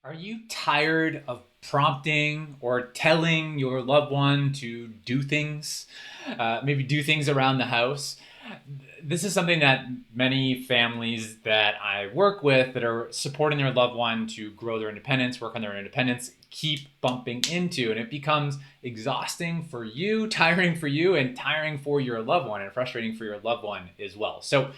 Are you tired of prompting or telling your loved one to do things? Maybe do things around the house? This is something that many families that I work with that are supporting their loved one to grow their independence, work on their independence, keep bumping into. And it becomes exhausting for you, tiring for you, and tiring for your loved one, and frustrating for your loved one as well. So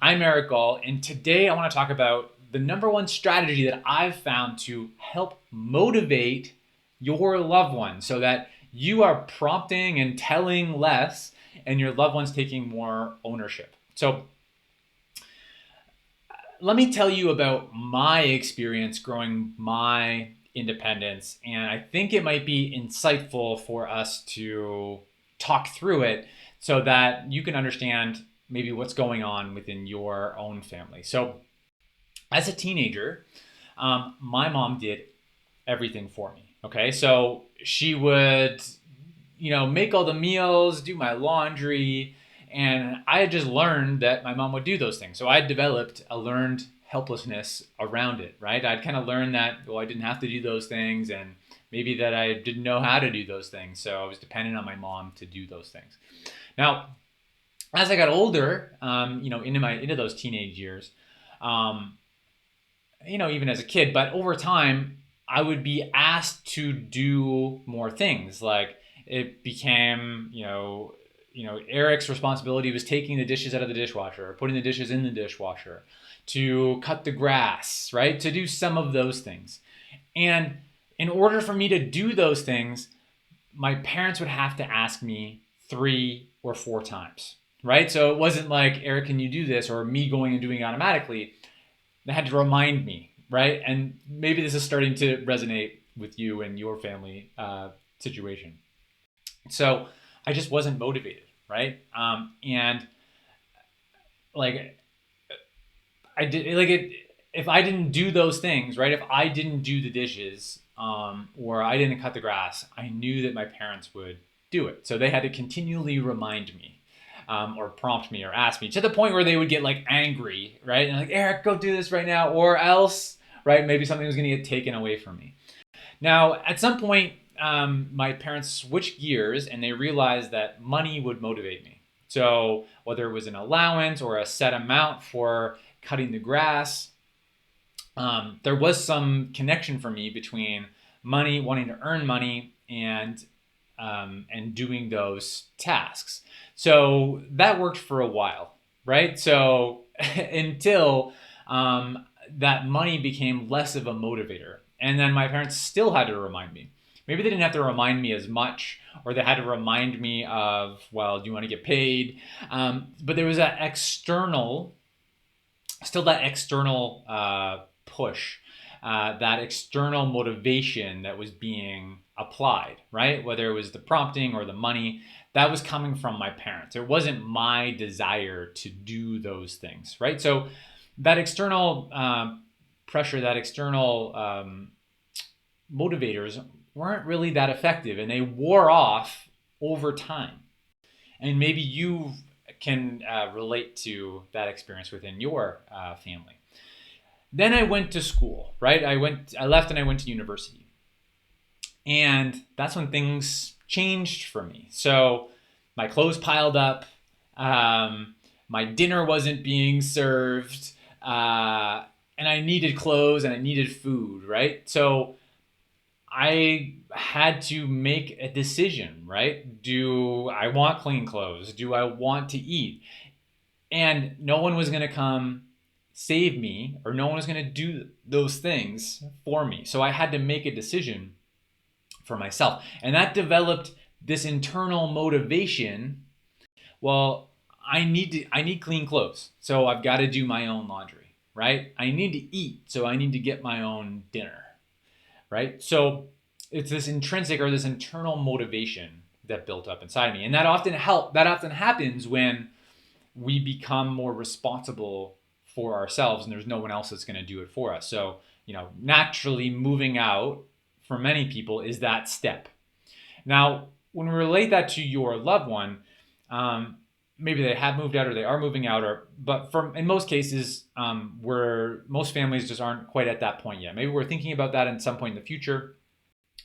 I'm Eric Gall, and today I want to talk about the number one strategy that I've found to help motivate your loved one so that you are prompting and telling less and your loved one's taking more ownership. So, let me tell you about my experience growing my independence, and I think it might be insightful for us to talk through it so that you can understand maybe what's going on within your own family. So, as a teenager, my mom did everything for me. Okay, so she would, make all the meals, do my laundry, and I had just learned that my mom would do those things. So I developed a learned helplessness around it, right? I'd kind of learned that, well, I didn't have to do those things, and maybe that I didn't know how to do those things. So I was dependent on my mom to do those things. Now, as I got older, into those teenage years, um, even as a kid, but over time, I would be asked to do more things. Like it became, Eric's responsibility was taking the dishes out of the dishwasher, putting the dishes in the dishwasher, to cut the grass, right? To do some of those things. And in order for me to do those things, my parents would have to ask me 3 or 4 times, right? So it wasn't like, Eric, can you do this? Or me going and doing it automatically. They had to remind me, right? And maybe this is starting to resonate with you and your family situation. So I just wasn't motivated, right? And like I did, like it. If I didn't do those things, right? If I didn't do the dishes, or I didn't cut the grass, I knew that my parents would do it. So they had to continually remind me, or prompt me or ask me to the point where they would get like angry, right? And like, Eric, go do this right now, or else, right? Maybe something was going to get taken away from me. Now, at some point, my parents switched gears and they realized that money would motivate me. So whether it was an allowance or a set amount for cutting the grass, there was some connection for me between money, wanting to earn money, and doing those tasks. So that worked for a while, right? So until that money became less of a motivator. And then my parents still had to remind me. Maybe they didn't have to remind me as much, or they had to remind me of, well, do you want to get paid? But there was that external, still that external push, that external motivation that was being applied, right? Whether it was the prompting or the money, that was coming from my parents. It wasn't my desire to do those things, right? So that external pressure, that external motivators weren't really that effective, and they wore off over time. And maybe you can relate to that experience within your family. Then I went to school, right? I left and I went to university. And that's when things changed for me. So my clothes piled up, my dinner wasn't being served, and I needed clothes and I needed food, right? So I had to make a decision, right? Do I want clean clothes? Do I want to eat? And no one was going to come save me, or no one was going to do those things for me. So I had to make a decision for myself. And that developed this internal motivation. Well, I need clean clothes. So I've got to do my own laundry, right? I need to eat, so I need to get my own dinner, right? So it's this intrinsic or this internal motivation that built up inside me. And that often happens when we become more responsible for ourselves and there's no one else that's going to do it for us. So, naturally moving out for many people is that step. Now, when we relate that to your loved one, maybe they have moved out or they are moving out, but in most cases, where most families just aren't quite at that point yet. Maybe we're thinking about that at some point in the future,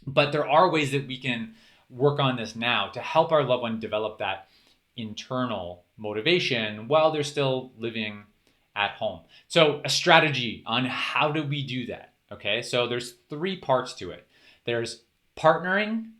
but there are ways that we can work on this now to help our loved one develop that internal motivation while they're still living at home. So a strategy on how do we do that? Okay, so there's 3 parts to it. There's partnering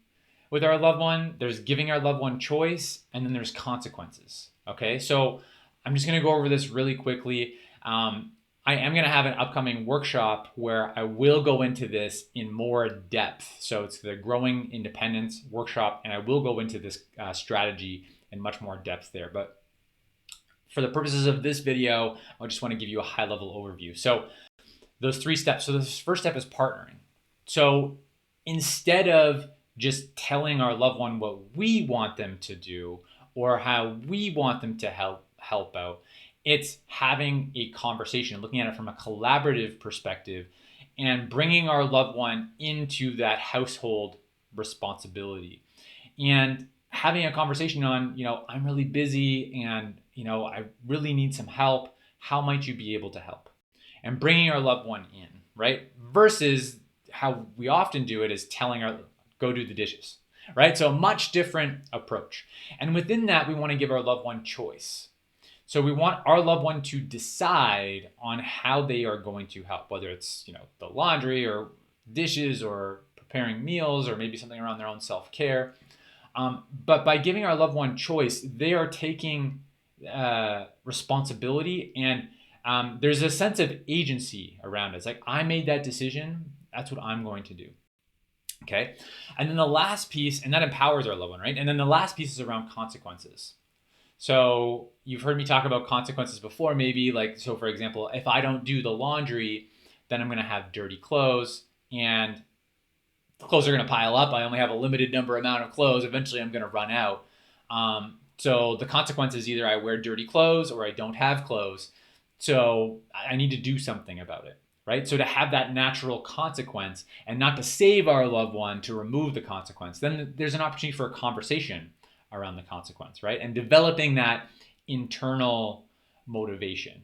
with our loved one, there's giving our loved one choice, and then there's consequences. Okay, so I'm just going to go over this really quickly. I am going to have an upcoming workshop where I will go into this in more depth. So it's the Growing Independence workshop, and I will go into this strategy in much more depth there. But for the purposes of this video, I just want to give you a high-level overview. So those 3 steps. So the first step is partnering. So instead of just telling our loved one what we want them to do or how we want them to help out, it's having a conversation, looking at it from a collaborative perspective, and bringing our loved one into that household responsibility. And having a conversation on, I'm really busy and, I really need some help. How might you be able to help? And bringing our loved one in, right? Versus how we often do it is telling go do the dishes, right? So a much different approach. And within that, we want to give our loved one choice. So we want our loved one to decide on how they are going to help, whether it's, the laundry or dishes or preparing meals or maybe something around their own self-care. But by giving our loved one choice, they are taking responsibility, and there's a sense of agency around it. It's like, I made that decision. That's what I'm going to do. Okay. And then the last piece, and that empowers our loved one, right? And then the last piece is around consequences. So you've heard me talk about consequences before, maybe so for example, if I don't do the laundry, then I'm going to have dirty clothes, and the clothes are going to pile up. I only have a limited amount of clothes. Eventually I'm going to run out. So the consequence is either I wear dirty clothes or I don't have clothes. So I need to do something about it, right? So to have that natural consequence and not to save our loved one to remove the consequence, then there's an opportunity for a conversation around the consequence, right? And developing that internal motivation,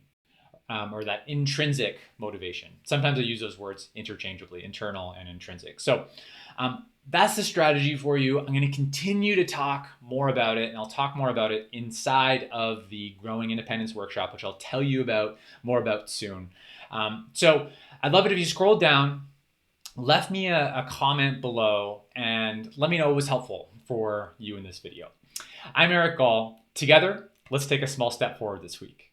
or that intrinsic motivation. Sometimes I use those words interchangeably, internal and intrinsic. So that's the strategy for you. I'm going to continue to talk more about it, and I'll talk more about it inside of the Growing Independence workshop, which I'll tell you more about soon. So I'd love it if you scroll down, left me a comment below, and let me know what was helpful for you in this video. I'm Eric Gall. Together, let's take a small step forward this week.